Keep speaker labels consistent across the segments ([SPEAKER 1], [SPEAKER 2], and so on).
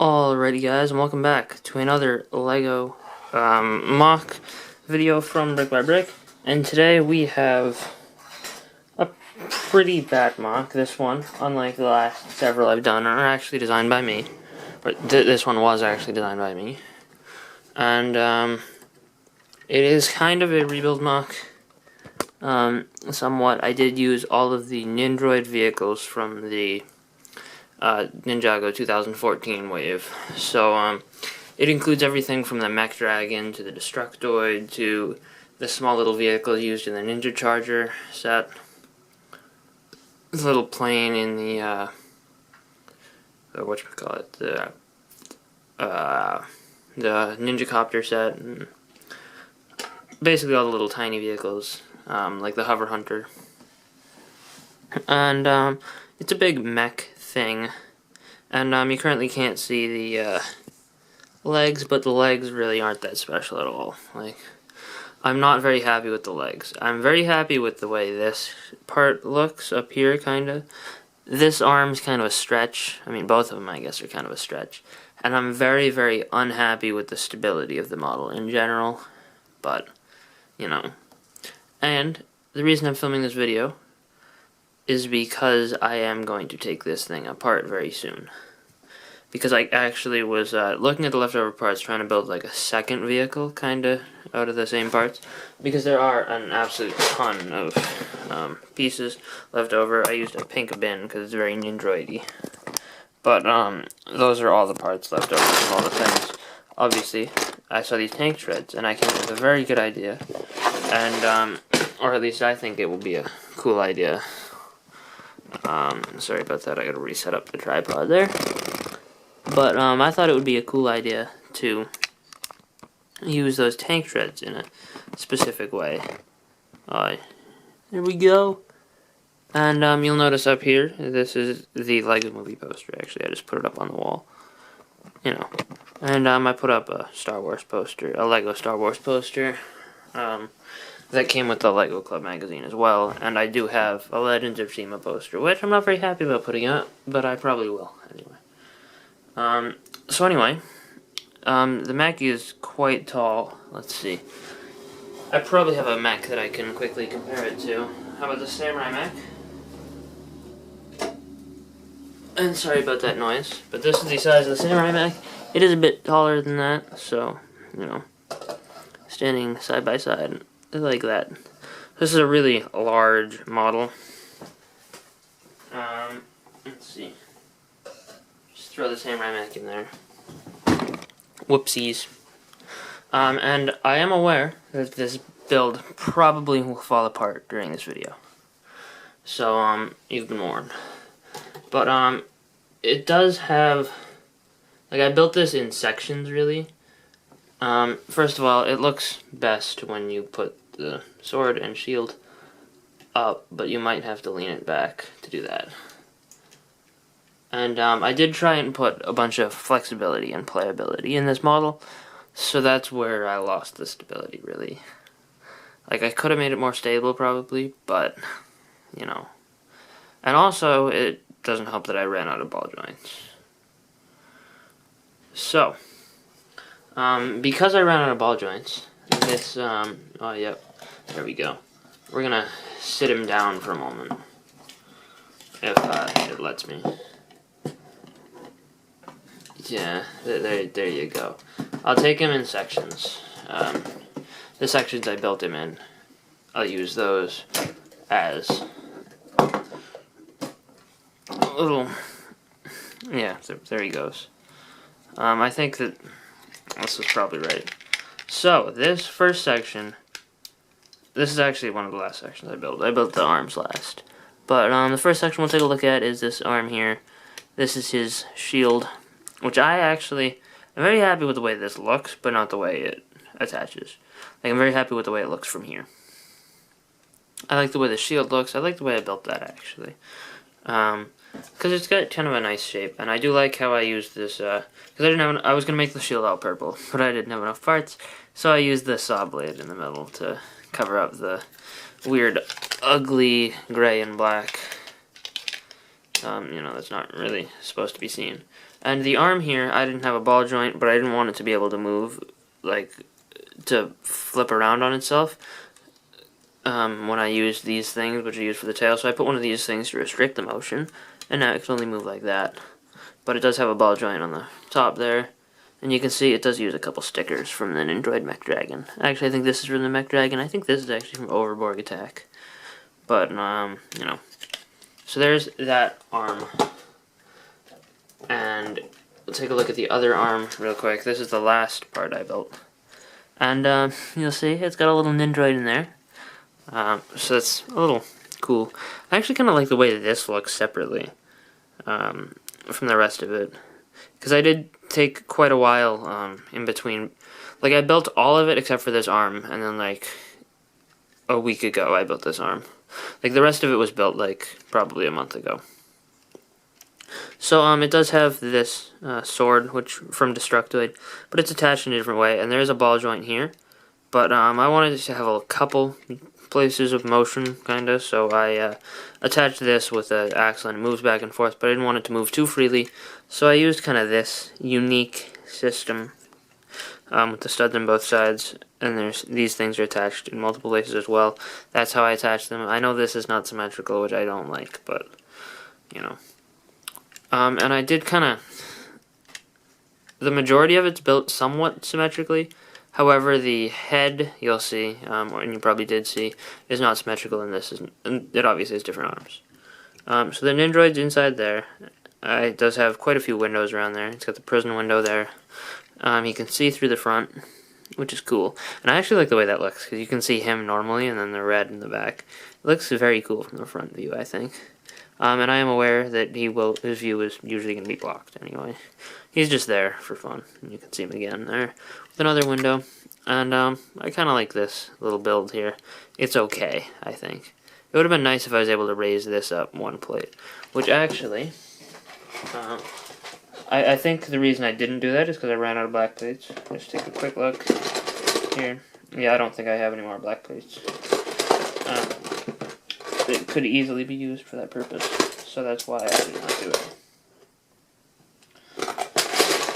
[SPEAKER 1] Alrighty guys, and welcome back to another LEGO MOC video from Brick by Brick. And today we have a pretty bad MOC. This one, unlike the last several I've done, are actually designed by me. But this one was actually designed by me. And it is kind of a rebuild MOC. Somewhat. I did use all of the Nindroid vehicles from the Ninjago 2014 wave. So it includes everything from the Mech Dragon to the Destructoid to the small little vehicle used in the Ninja Charger set. The little plane in the whatchamacallit, the Ninja Copter set, and basically all the little tiny vehicles, like the Hover Hunter. And it's a big mech thing, and you currently can't see the legs, but the legs really aren't that special at all. Like, I'm not very happy with the legs. I'm very happy with the way this part looks up here, kinda. This arm's kind of a stretch. I mean, both of them, I guess, are kind of a stretch. And I'm very, very unhappy with the stability of the model in general, but, you know. And the reason I'm filming this video is because I am going to take this thing apart very soon. Because I actually was looking at the leftover parts, trying to build like a second vehicle, kinda, out of the same parts. Because there are an absolute ton of pieces left over. I used a pink bin because it's very Nindroid-y. But those are all the parts left over from all the things. Obviously, I saw these tank treads, and I came up with a very good idea. And, or at least I think it will be a cool idea. Sorry about that, I gotta reset up the tripod there. But, I thought it would be a cool idea to use those tank treads in a specific way. There we go. And, you'll notice up here, this is the LEGO movie poster, actually. I just put it up on the wall. You know. And, I put up a Star Wars poster, a LEGO Star Wars poster. That came with the LEGO Club magazine as well, and I do have a Legends of Tsushima poster, which I'm not very happy about putting out, but I probably will, anyway. So anyway, the mech is quite tall. Let's see. I probably have a mech that I can quickly compare it to. How about the Samurai mech? And sorry about that noise, but this is the size of the Samurai mech. It is a bit taller than that, so, you know, standing side by side, like that. This is a really large model. Let's see. Just throw the Samurai mech in there. Whoopsies. And I am aware that this build probably will fall apart during this video. So, you've been warned. But, it does have, like, I built this in sections, really. First of all, it looks best when you put the sword and shield up, but you might have to lean it back to do that. And I did try and put a bunch of flexibility and playability in this model, so that's where I lost the stability, really. Like, I could have made it more stable, probably, but, you know. And also, it doesn't help that I ran out of ball joints. So, because I ran out of ball joints, this, oh, yep, there we go. We're gonna sit him down for a moment, if it lets me. Yeah, there you go. I'll take him in sections. The sections I built him in, I'll use those as a little, yeah, there he goes. I think that this is probably right. So, this first section, this is actually one of the last sections I built. I built the arms last. But the first section we'll take a look at is this arm here. This is his shield, which I actually am very happy with the way this looks, but not the way it attaches. Like, I'm very happy with the way it looks from here. I like the way the shield looks. I like the way I built that, actually. Because it's got kind of a nice shape, and I do like how I used this, because I was going to make the shield all purple, but I didn't have enough parts, so I used the saw blade in the middle to cover up the weird, ugly gray and black, you know, that's not really supposed to be seen. And the arm here, I didn't have a ball joint, but I didn't want it to be able to move, like, to flip around on itself when I used these things, which I used for the tail. So I put one of these things to restrict the motion, and now it can only move like that. But it does have a ball joint on the top there. And you can see it does use a couple stickers from the Nindroid Mech Dragon. Actually, I think this is from the Mech Dragon. I think this is actually from Overlord Attack. But, you know. So there's that arm. And we'll take a look at the other arm real quick. This is the last part I built. And you'll see it's got a little Nindroid in there. So it's a little cool. I actually kind of like the way that this looks separately from the rest of it. Because I did take quite a while in between. Like, I built all of it except for this arm. And then, like, a week ago I built this arm. Like, the rest of it was built, like, probably a month ago. So, it does have this sword, which from Destructoid, but it's attached in a different way, and there's a ball joint here. But I wanted to have a couple places of motion, kinda, so I attached this with an axle, and it moves back and forth, but I didn't want it to move too freely, so I used kind of this unique system with the studs on both sides, and these things are attached in multiple places as well. That's how I attach them. I know this is not symmetrical, which I don't like, but, you know. And I did kind of, the majority of it's built somewhat symmetrically. However, the head, you'll see, and you probably did see, is not symmetrical, and it obviously has different arms. So the Nindroid's inside there. It does have quite a few windows around there. It's got the prison window there. You can see through the front, which is cool. And I actually like the way that looks, because you can see him normally, and then the red in the back. It looks very cool from the front view, I think. And I am aware that his view is usually going to be blocked anyway. He's just there for fun. And you can see him again there with another window. And I kind of like this little build here. It's okay, I think. It would have been nice if I was able to raise this up one plate. Which actually, I think the reason I didn't do that is because I ran out of black plates. Let's take a quick look here. Yeah, I don't think I have any more black plates. It could easily be used for that purpose, so that's why I did not do it.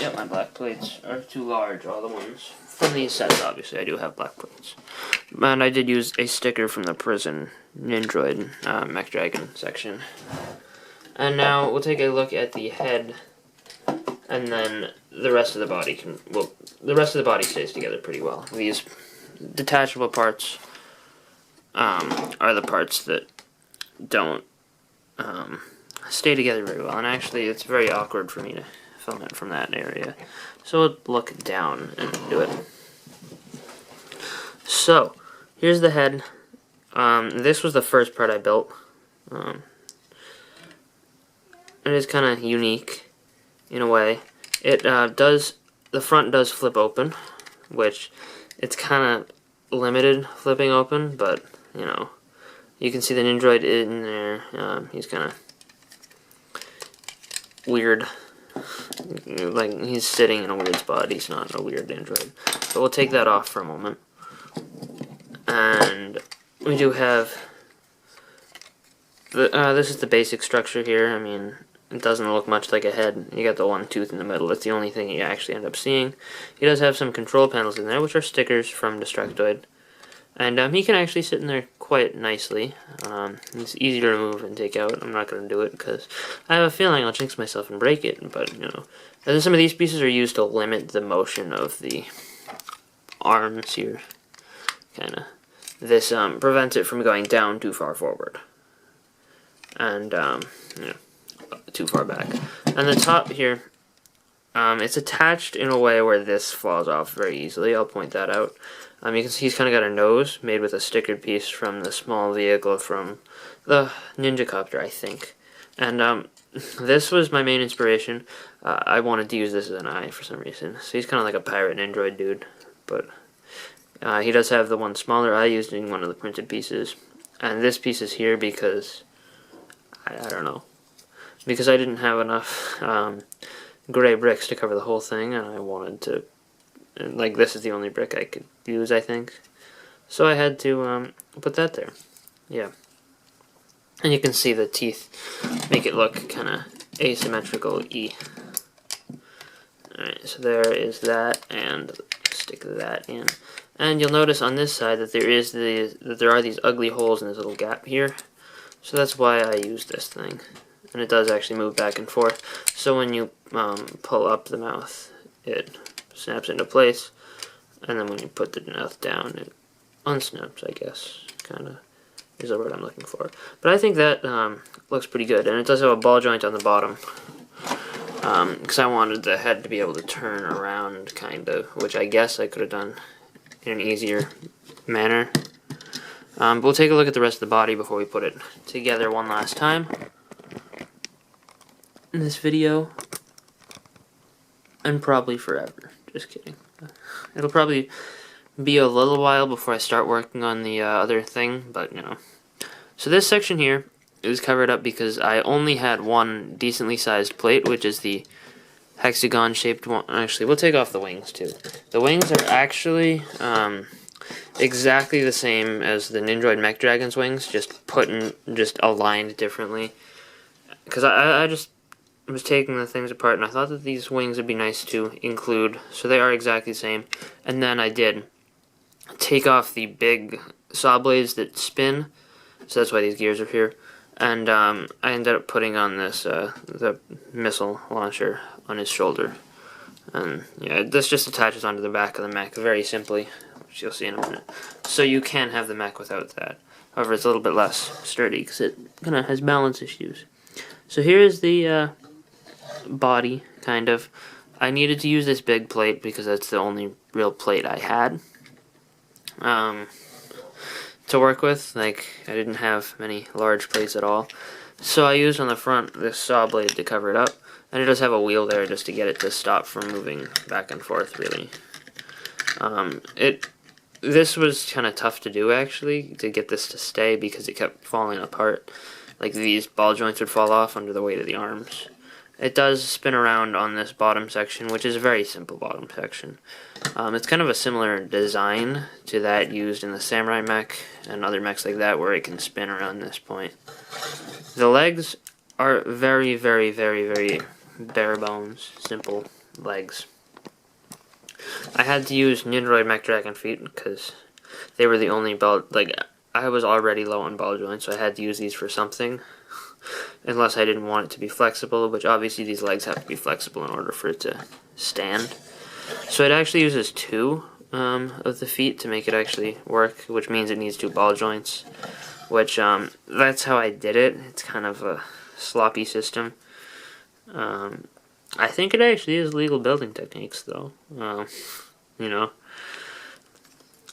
[SPEAKER 1] Yep, my black plates are too large, all the ones from these sets, obviously, I do have black plates. And I did use a sticker from the prison Nindroid Mech Dragon section. And now we'll take a look at the head, and then the rest of the body the rest of the body stays together pretty well. These detachable parts are the parts that don't stay together very well, and actually it's very awkward for me to film it from that area. So we'll look down and do it. So, here's the head. This was the first part I built. It is kind of unique in a way. The front does flip open, which it's kind of limited flipping open, but you know, you can see the Nindroid in there. He's kind of weird. Like, he's sitting in a weird spot. He's not a weird Nindroid. But we'll take that off for a moment. And we do have this is the basic structure here. I mean, it doesn't look much like a head. You got the one tooth in the middle. That's the only thing you actually end up seeing. He does have some control panels in there, which are stickers from Destructoid. And he can actually sit in there quite nicely. It's easy to remove and take out. I'm not going to do it because I have a feeling I'll jinx myself and break it. But, you know, some of these pieces are used to limit the motion of the arms here. Kind of. This prevents it from going down too far forward. And, you know, too far back. And the top here, it's attached in a way where this falls off very easily. I'll point that out. You can see he's kind of got a nose made with a stickered piece from the small vehicle from the Ninjago, I think. And this was my main inspiration. I wanted to use this as an eye for some reason. So he's kind of like a pirate Nindroid dude. But he does have the one smaller eye used in one of the printed pieces. And this piece is here because, I don't know. Because I didn't have enough gray bricks to cover the whole thing, and I wanted to, like, this is the only brick I could use, I think. So I had to put that there. Yeah. And you can see the teeth make it look kind of asymmetrical-y. Alright, so there is that, and stick that in. And you'll notice on this side that there are these ugly holes in this little gap here. So that's why I use this thing. And it does actually move back and forth. So when you pull up the mouth, it snaps into place. And then when you put the mouth down, it unsnaps, I guess. Kind of is the word I'm looking for. But I think that looks pretty good. And it does have a ball joint on the bottom. Because I wanted the head to be able to turn around, kind of. Which I guess I could have done in an easier manner. But we'll take a look at the rest of the body before we put it together one last time in this video, and probably forever. Just kidding. It'll probably be a little while before I start working on the other thing, but you know. So this section here is covered up because I only had one decently sized plate, which is the hexagon shaped one. Actually, we'll take off the wings too. The wings are actually exactly the same as the Nindroid Mech Dragon's wings, just aligned differently. Because I just was taking the things apart, and I thought that these wings would be nice to include, so they are exactly the same. And then I did take off the big saw blades that spin, so that's why these gears are here. And I ended up putting on this the missile launcher on his shoulder. And yeah, this just attaches onto the back of the mech very simply, which you'll see in a minute. So you can have the mech without that. However, it's a little bit less sturdy because it kind of has balance issues. So here's the body, kind of. I needed to use this big plate because that's the only real plate I had to work with. Like, I didn't have many large plates at all. So I used on the front this saw blade to cover it up. And it does have a wheel there just to get it to stop from moving back and forth, really. This was kind of tough to do, actually, to get this to stay because it kept falling apart. Like, these ball joints would fall off under the weight of the arms. It does spin around on this bottom section, which is a very simple bottom section. It's kind of a similar design to that used in the Samurai Mech and other mechs like that, where it can spin around this point. The legs are very, very, very, very bare bones, simple legs. I had to use Nindroid Mech Dragon feet because they were the only ball. Like, I was already low on ball joints, so I had to use these for something. Unless I didn't want it to be flexible, which obviously these legs have to be flexible in order for it to stand. So it actually uses two of the feet to make it actually work, which means it needs two ball joints. Which, that's how I did it. It's kind of a sloppy system. I think it actually is legal building techniques, though. You know,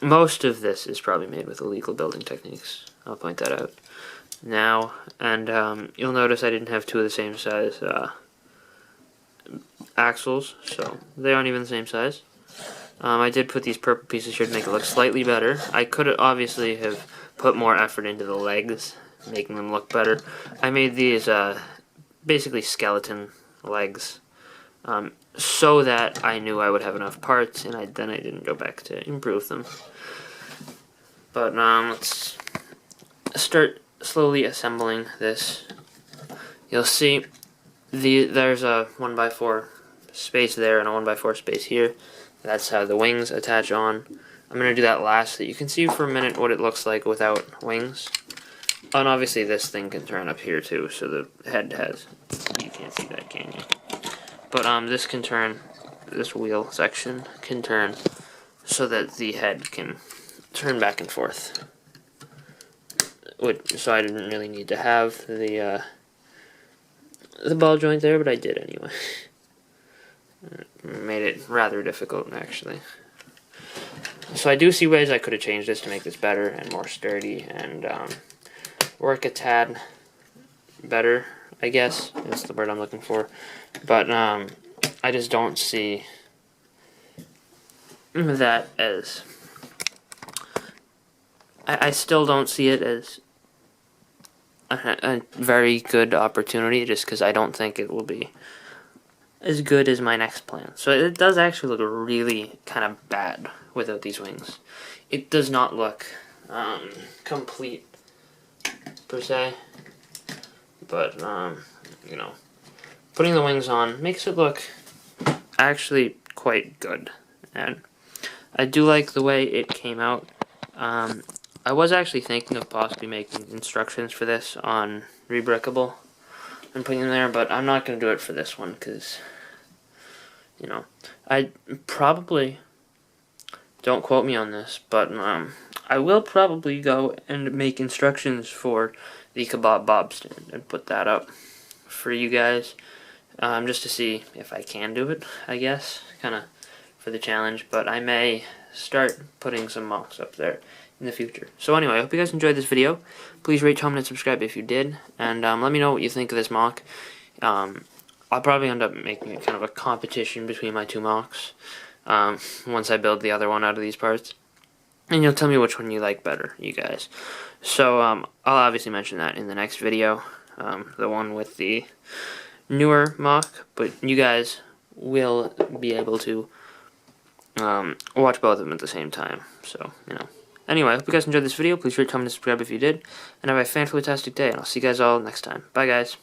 [SPEAKER 1] most of this is probably made with illegal building techniques. I'll point that out now. And you'll notice I didn't have two of the same size axles, so they aren't even the same size. I did put these purple pieces here to make it look slightly better. I could obviously have put more effort into the legs, making them look better. I made these basically skeleton legs, so that I knew I would have enough parts, and then I didn't go back to improve them. But let's start slowly assembling this. You'll see there's a 1x4 space there and a 1x4 space here. That's how the wings attach on. I'm going to do that last so that you can see for a minute what it looks like without wings. Oh, and obviously this thing can turn up here too, so the head has... You can't see that, can you? But this can turn, this wheel section can turn so that the head can turn back and forth. So I didn't really need to have the ball joint there, but I did anyway. Made it rather difficult, actually. So I do see ways I could have changed this to make this better and more sturdy and work a tad better, I guess. That's the word I'm looking for. But I just don't see that as... I still don't see it as a very good opportunity, just because I don't think it will be as good as my next plan. So it does actually look really kind of bad without these wings. It does not look complete, per se. But, you know, putting the wings on makes it look actually quite good, and I do like the way it came out. I was actually thinking of possibly making instructions for this on Rebrickable and putting them there, but I'm not going to do it for this one because, you know, I probably, don't quote me on this, but I will probably go and make instructions for the Kebab Bob stand and put that up for you guys, just to see if I can do it, I guess, kind of for the challenge, but I may start putting some MOCs up there in the future. So anyway, I hope you guys enjoyed this video. Please rate, comment, and subscribe if you did, and let me know what you think of this MOC. I'll probably end up making it kind of a competition between my two MOCs once I build the other one out of these parts. And you'll tell me which one you like better, you guys. So I'll obviously mention that in the next video, the one with the newer MOC, but you guys will be able to watch both of them at theame time. So, you know. Anyway, I hope you guys enjoyed this video. Please rate, comment, and subscribe if you did. And have a fantastic day, and I'll see you guys all next time. Bye, guys.